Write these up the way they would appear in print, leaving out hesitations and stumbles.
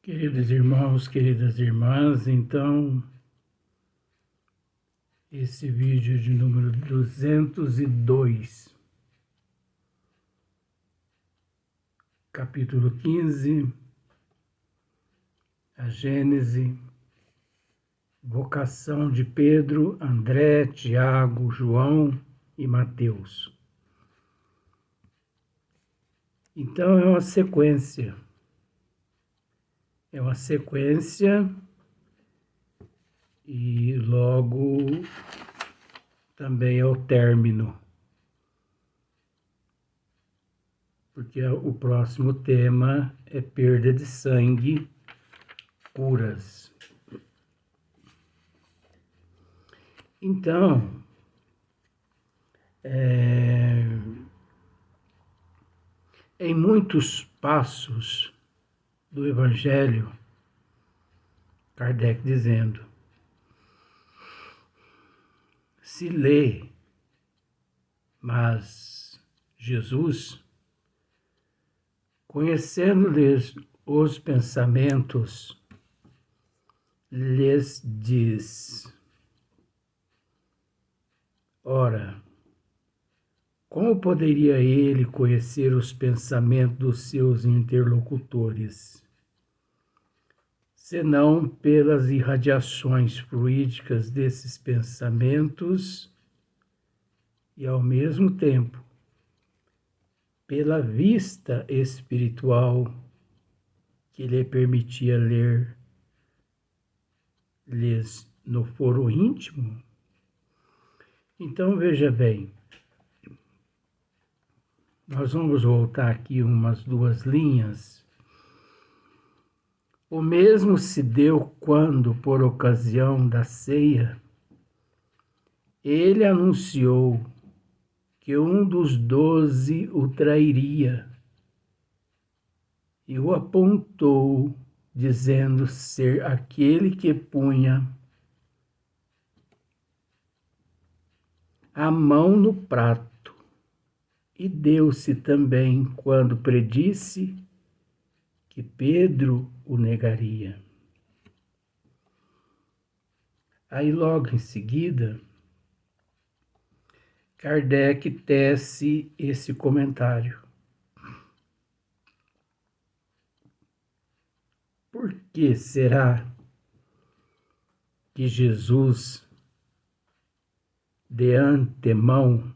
Queridos irmãos, queridas irmãs, então, esse vídeo de número 202, capítulo 15, a Gênese, vocação de Pedro, André, Tiago, João e Mateus. Então, é uma sequência e logo também é o término, porque o próximo tema é perda de sangue, curas. Então, em muitos passos do Evangelho, Kardec dizendo, se lê, mas Jesus, conhecendo-lhes os pensamentos, lhes diz, ora, como poderia ele conhecer os pensamentos dos seus interlocutores, senão pelas irradiações fluídicas desses pensamentos e, ao mesmo tempo, pela vista espiritual que lhe permitia ler-lhes no foro íntimo? Então, veja bem, nós vamos voltar aqui umas duas linhas. O mesmo se deu quando, por ocasião da ceia, ele anunciou que um dos 12 o trairia e o apontou, dizendo ser aquele que punha a mão no prato, e deu-se também quando predisse que Pedro o negaria. Aí logo em seguida, Kardec tece esse comentário. Por que será que Jesus, de antemão,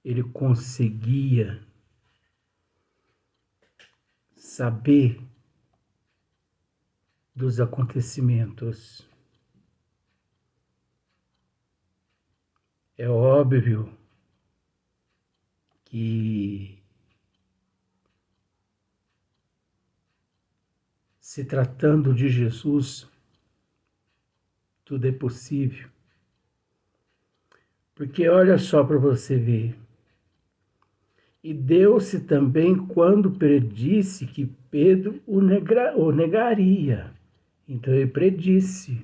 ele conseguia saber dos acontecimentos? É óbvio que, se tratando de Jesus, tudo é possível. Porque olha só para você ver. E deu-se também quando predisse que Pedro o negaria. Então ele predisse.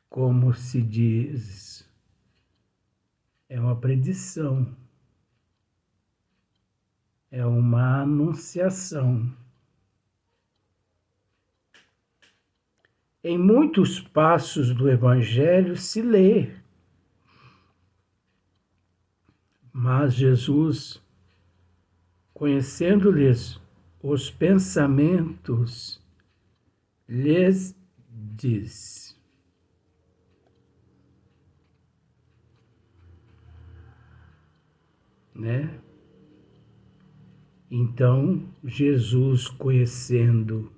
Como se diz, é uma predição, é uma anunciação. Em muitos passos do Evangelho se lê, mas Jesus, conhecendo-lhes os pensamentos, lhes diz. Né? Então, Jesus, conhecendo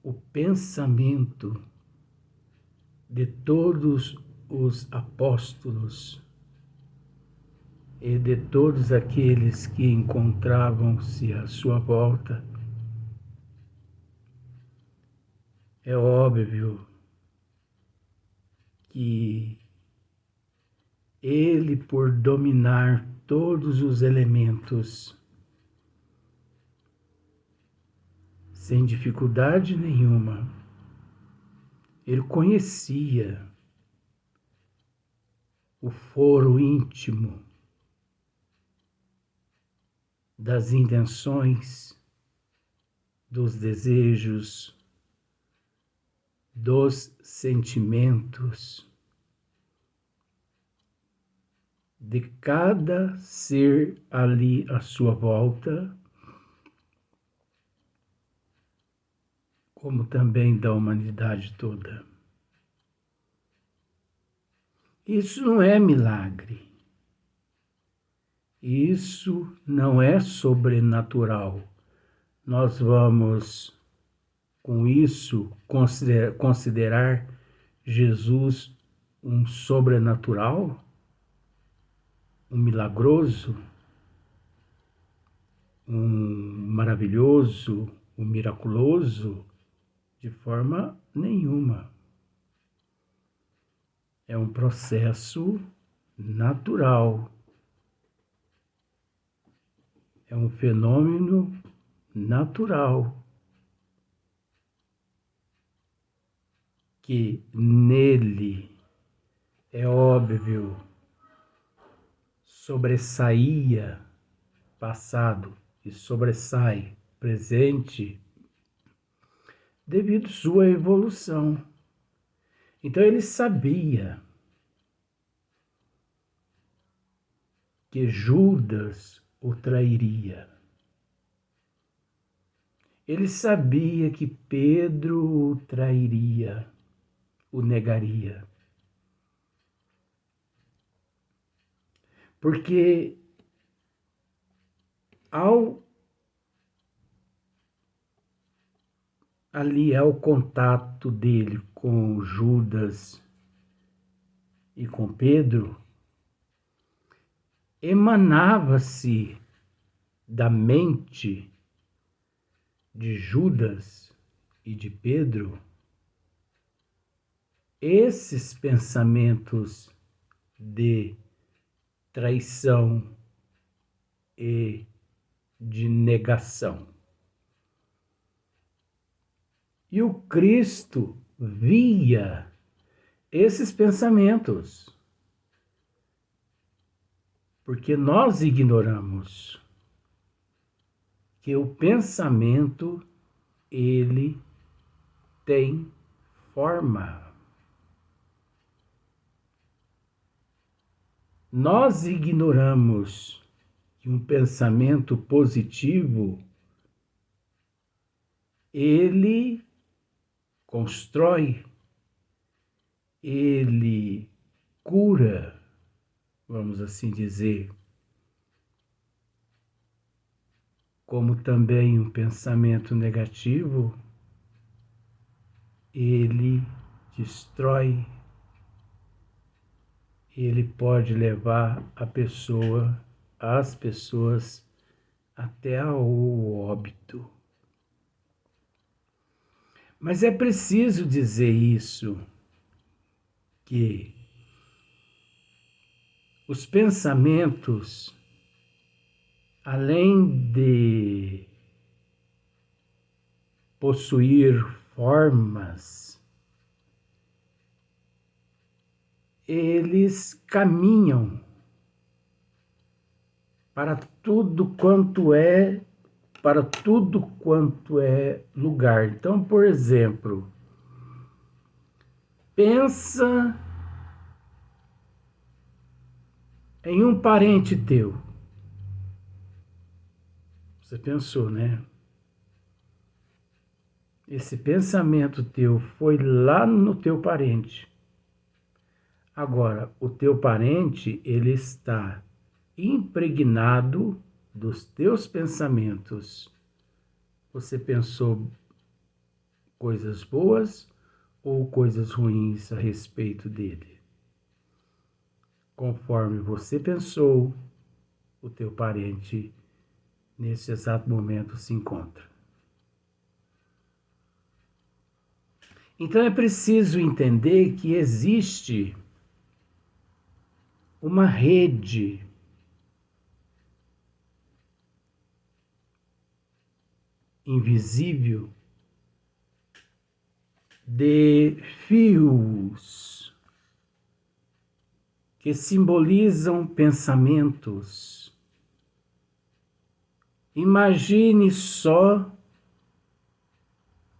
o pensamento de todos os apóstolos e de todos aqueles que encontravam-se à sua volta, é óbvio que ele, por dominar todos os elementos, sem dificuldade nenhuma, ele conhecia o foro íntimo das intenções, dos desejos, dos sentimentos de cada ser ali à sua volta, como também da humanidade toda. Isso não é milagre. Isso não é sobrenatural. Nós vamos, com isso, considerar Jesus um sobrenatural, um milagroso, um maravilhoso, um miraculoso? De forma nenhuma. É um processo natural. É um fenômeno natural que nele, é óbvio, sobressaía passado e sobressai presente devido à sua evolução. Então ele sabia que Judas o trairia. Ele sabia que Pedro o trairia, o negaria. Porque ao contato dele com Judas e com Pedro, emanava-se da mente de Judas e de Pedro esses pensamentos de traição e de negação. E o Cristo via esses pensamentos, porque nós ignoramos que o pensamento, ele tem forma. Nós ignoramos que um pensamento positivo, ele constrói, ele cura, vamos assim dizer, como também um pensamento negativo, ele destrói, ele pode levar as pessoas até ao óbito. Mas é preciso dizer isso, que os pensamentos, além de possuir formas, eles caminham para tudo quanto é lugar. Então, por exemplo, pensa em um parente teu. Você pensou, né? Esse pensamento teu foi lá no teu parente. Agora, o teu parente, ele está impregnado dos teus pensamentos. Você pensou coisas boas ou coisas ruins a respeito dele? Conforme você pensou, o teu parente, nesse exato momento, se encontra. Então é preciso entender que existe uma rede invisível de fios que simbolizam pensamentos Imagine só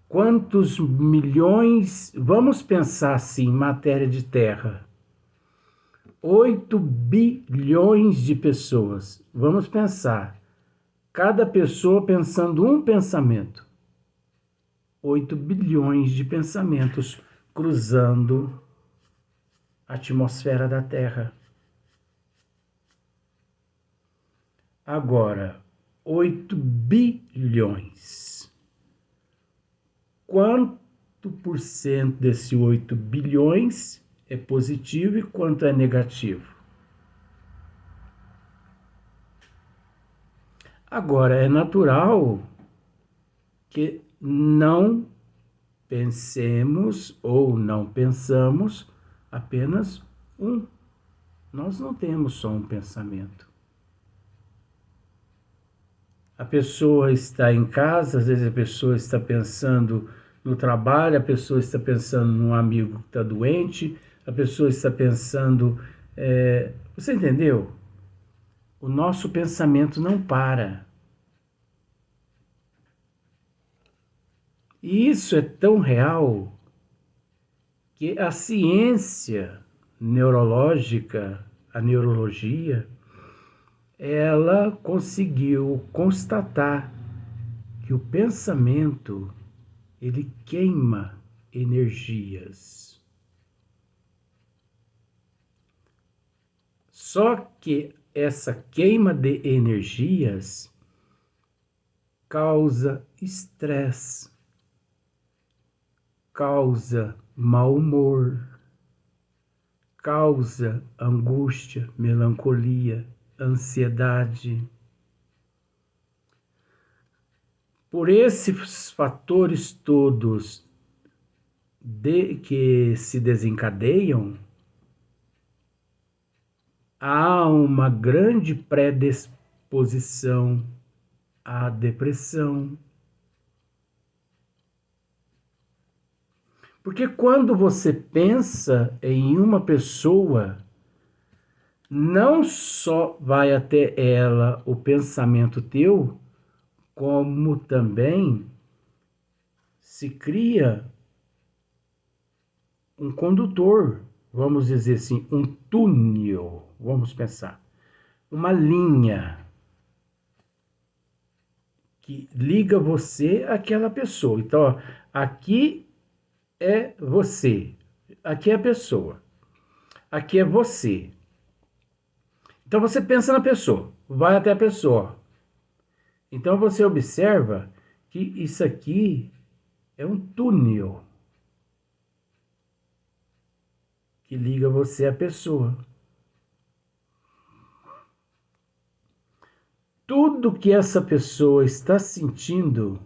quantos milhões, vamos pensar assim, em matéria de terra, 8 bilhões de pessoas. Vamos pensar, cada pessoa pensando um pensamento. 8 bilhões de pensamentos cruzando a atmosfera da Terra. Agora, 8 bilhões. Quanto por cento desse 8 bilhões é positivo e quanto é negativo? Agora, é natural que não pensemos ou não pensamos apenas um. Nós não temos só um pensamento. A pessoa está em casa, às vezes a pessoa está pensando no trabalho, a pessoa está pensando num amigo que está doente, a pessoa está pensando... você entendeu? O nosso pensamento não para. E isso é tão real que a ciência neurológica, a neurologia, ela conseguiu constatar que o pensamento, ele queima energias. Só que essa queima de energias causa estresse, causa mau humor, causa angústia, melancolia, ansiedade. Por esses fatores todos que se desencadeiam, há uma grande predisposição à depressão. Porque quando você pensa em uma pessoa, não só vai até ela o pensamento teu, como também se cria um condutor, vamos dizer assim, um túnel, vamos pensar, uma linha que liga você àquela pessoa. Então, ó, aqui é você, aqui é a pessoa, aqui é você. Então você pensa na pessoa, vai até a pessoa. Então você observa que isso aqui é um túnel que liga você à pessoa. Tudo que essa pessoa está sentindo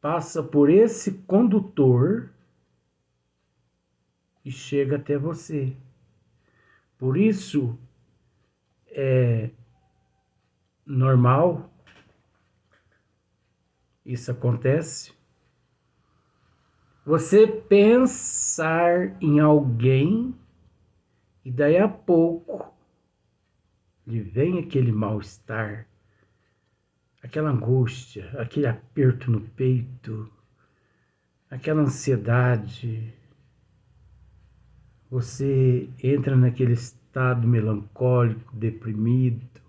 passa por esse condutor e chega até você. Por isso é normal, isso acontece, você pensar em alguém e daí a pouco lhe vem aquele mal-estar, aquela angústia, aquele aperto no peito, aquela ansiedade. Você entra naquele estado melancólico, deprimido.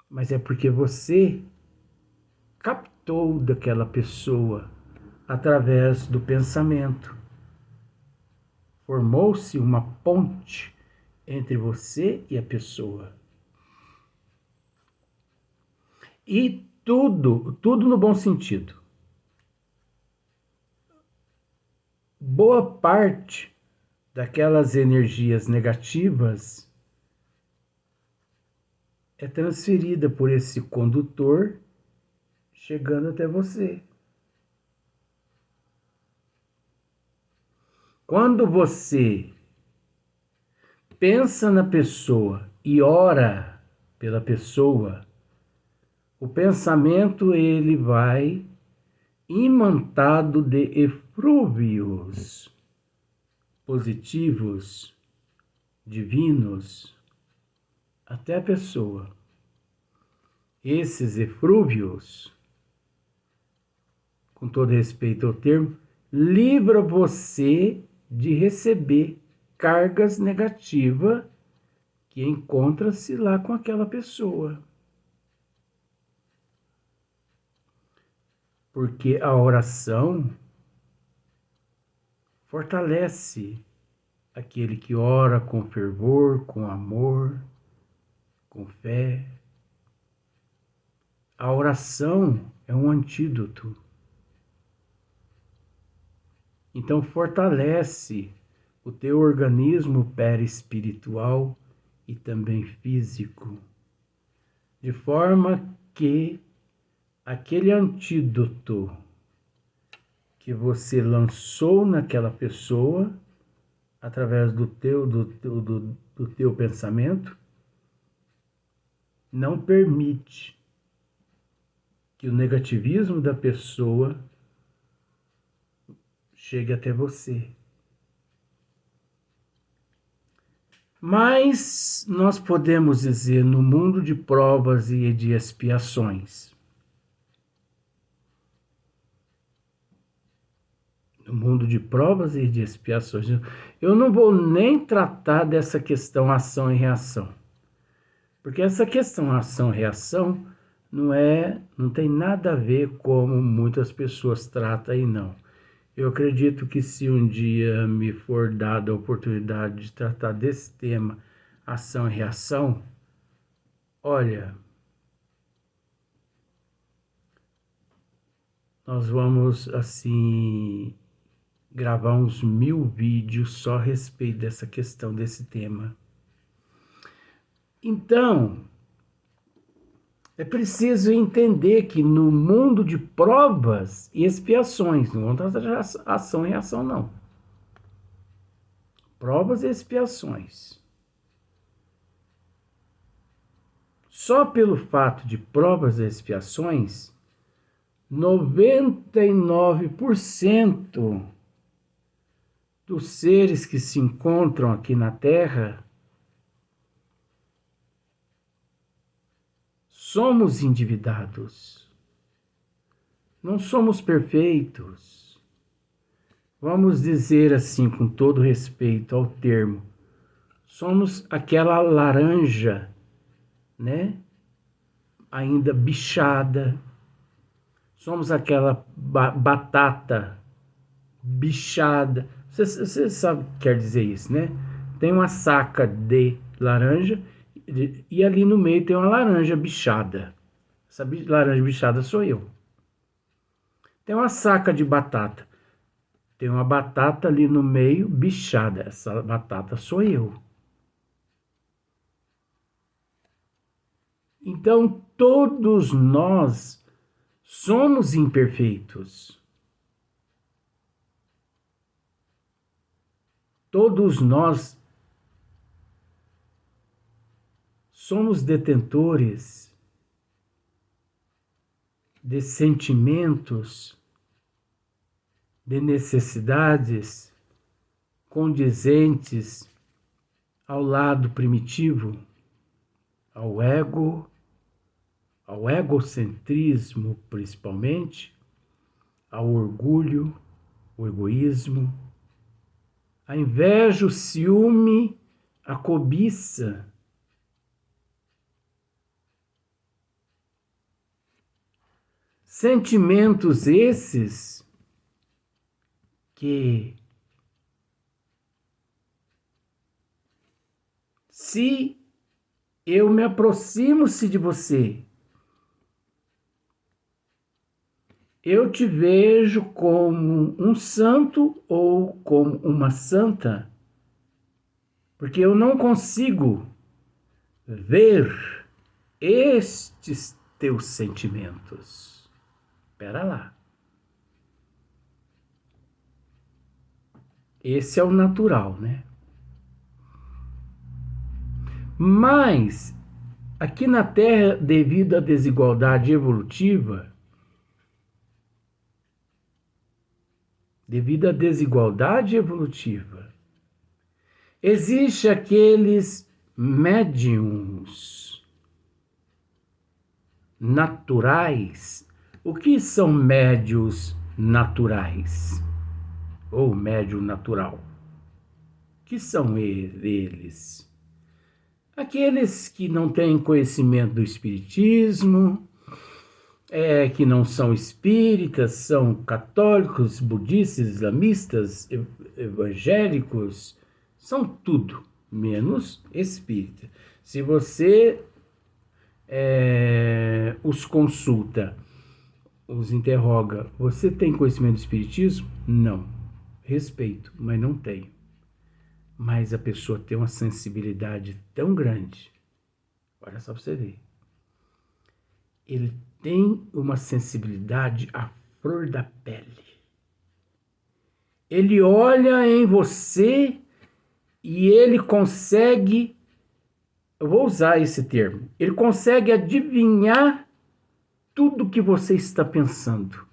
Mas é porque você captou daquela pessoa através do pensamento. Formou-se uma ponte entre você e a pessoa. E tudo no bom sentido. Boa parte daquelas energias negativas é transferida por esse condutor chegando até você. Quando você pensa na pessoa e ora pela pessoa, o pensamento ele vai imantado de eflúvios positivos, divinos, até a pessoa. Esses eflúvios, com todo respeito ao termo, livra você de receber cargas negativas que encontra-se lá com aquela pessoa. Porque a oração fortalece aquele que ora com fervor, com amor, com fé. A oração é um antídoto. Então fortalece o teu organismo perispiritual e também físico, de forma que aquele antídoto que você lançou naquela pessoa, através do teu pensamento, não permite que o negativismo da pessoa chegue até você. Mas nós podemos dizer, no mundo de provas e de expiações, no mundo de provas e de expiações, eu não vou nem tratar dessa questão ação e reação, porque essa questão ação e reação não tem nada a ver como muitas pessoas tratam aí, não. Eu acredito que se um dia me for dada a oportunidade de tratar desse tema, ação e reação, olha, nós vamos, assim, gravar uns 1000 vídeos só a respeito dessa questão, desse tema. Então, é preciso entender que no mundo de provas e expiações, não vamos tratar de ação e reação, não. Provas e expiações. Só pelo fato de provas e expiações, 99% dos seres que se encontram aqui na Terra somos endividados. Não somos perfeitos. Vamos dizer assim, com todo respeito ao termo, somos aquela laranja, né? Ainda bichada. Somos aquela batata bichada. Você sabe o que quer dizer isso, né? Tem uma saca de laranja e ali no meio tem uma laranja bichada. Essa laranja bichada sou eu. Tem uma saca de batata. Tem uma batata ali no meio bichada. Essa batata sou eu. Então, todos nós somos imperfeitos. Todos nós somos detentores de sentimentos, de necessidades condizentes ao lado primitivo, ao ego, ao egocentrismo principalmente, ao orgulho, o egoísmo, a inveja, o ciúme, a cobiça. Sentimentos esses que, se eu me aproximo-se de você, eu te vejo como um santo ou como uma santa, porque eu não consigo ver estes teus sentimentos. Espera lá. Esse é o natural, né? Mas, aqui na Terra, devido à desigualdade evolutiva, existe aqueles médiums naturais. O que são médios naturais? Ou médium natural? O que são eles? Aqueles que não têm conhecimento do espiritismo, que não são espíritas, são católicos, budistas, islamistas, evangélicos, são tudo menos espírita. Se você os consulta, os interroga, você tem conhecimento do espiritismo? Não. Respeito, mas não tenho. Mas a pessoa tem uma sensibilidade tão grande. Olha só para você ver. Ele tem uma sensibilidade à flor da pele. Ele olha em você e ele consegue, eu vou usar esse termo, ele consegue adivinhar tudo que você está pensando.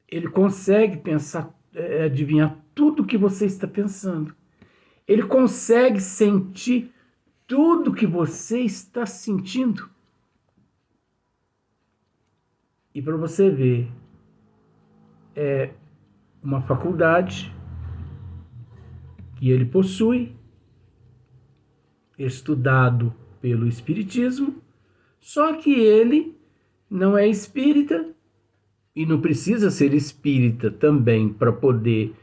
Ele consegue adivinhar tudo que você está pensando. Ele consegue sentir tudo que você está sentindo. E para você ver, é uma faculdade que ele possui, estudado pelo Espiritismo, só que ele não é espírita e não precisa ser espírita também para poder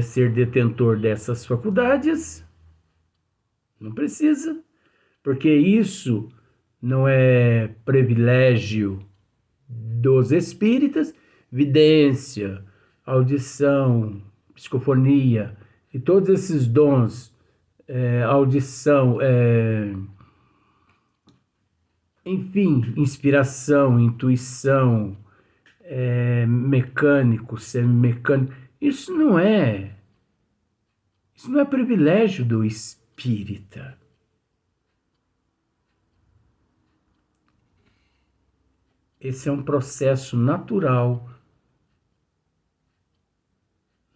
ser detentor dessas faculdades. Não precisa, porque isso não é privilégio dos espíritas. Vidência, audição, psicofonia e todos esses dons, audição, enfim, inspiração, intuição, mecânico, semimecânico, isso não é privilégio do espírita. Esse é um processo natural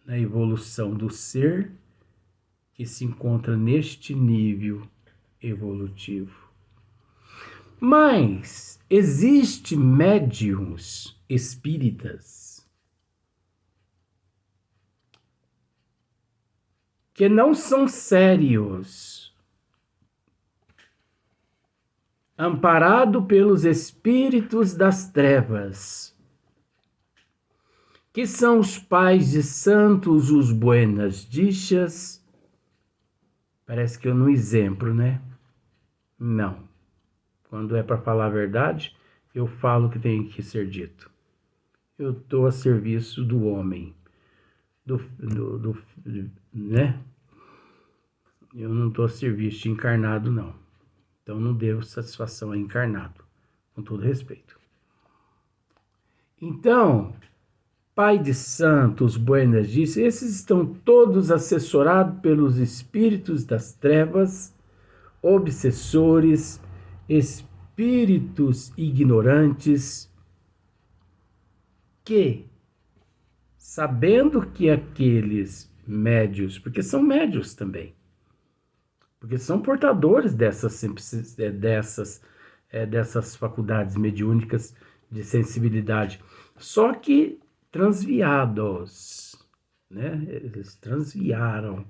na evolução do ser que se encontra neste nível evolutivo. Mas existem médiuns espíritas que não são sérios, amparado pelos espíritos das trevas, que são os pais de santos, os buenas dichas. Parece que eu não exemplo, né? Não. Quando é para falar a verdade, eu falo o que tem que ser dito. Eu estou a serviço do homem, né? Eu não estou a serviço de encarnado, não. Então não devo satisfação a encarnado, com todo respeito. Então, Pai de Santos, Buenas disse, esses estão todos assessorados pelos espíritos das trevas, obsessores, espíritos ignorantes, que, sabendo que aqueles médios, porque são médios também, porque são portadores dessas faculdades mediúnicas de sensibilidade, só que transviados, né? Eles transviaram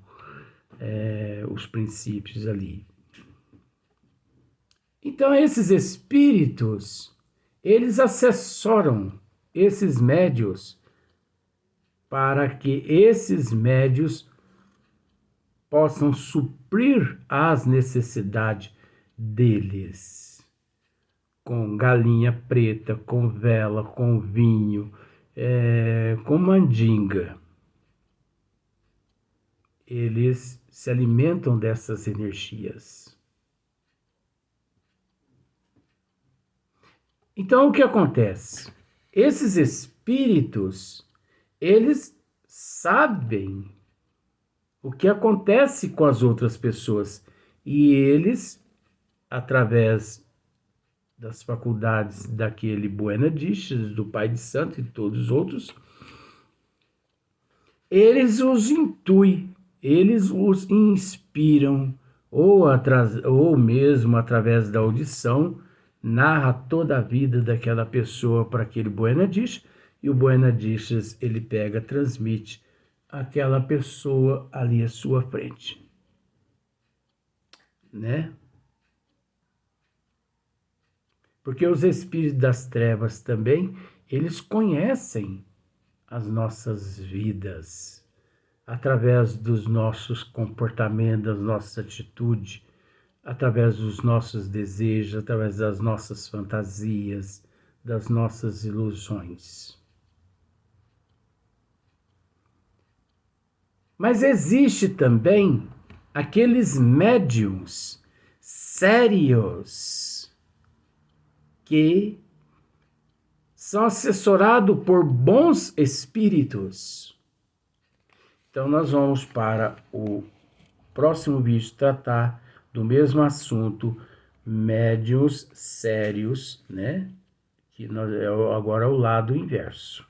os princípios ali. Então esses espíritos, eles assessoram esses médios para que esses médios possam suprir as necessidades deles, com galinha preta, com vela, com vinho, com mandinga. Eles se alimentam dessas energias. Então, o que acontece? Esses espíritos, eles sabem o que acontece com as outras pessoas e eles, através das faculdades daquele Buena Dichas, do Pai de Santo e todos os outros, eles os intuem, eles os inspiram, ou mesmo através da audição, narra toda a vida daquela pessoa para aquele Boenadish, e o Boenadishas, ele pega, transmite aquela pessoa ali à sua frente, né? Porque os espíritos das trevas também, eles conhecem as nossas vidas através dos nossos comportamentos, das nossas atitudes, através dos nossos desejos, através das nossas fantasias, das nossas ilusões. Mas existe também aqueles médiums sérios que são assessorados por bons espíritos. Então nós vamos para o próximo vídeo tratar do mesmo assunto, médiuns sérios, né? Que agora é o lado inverso.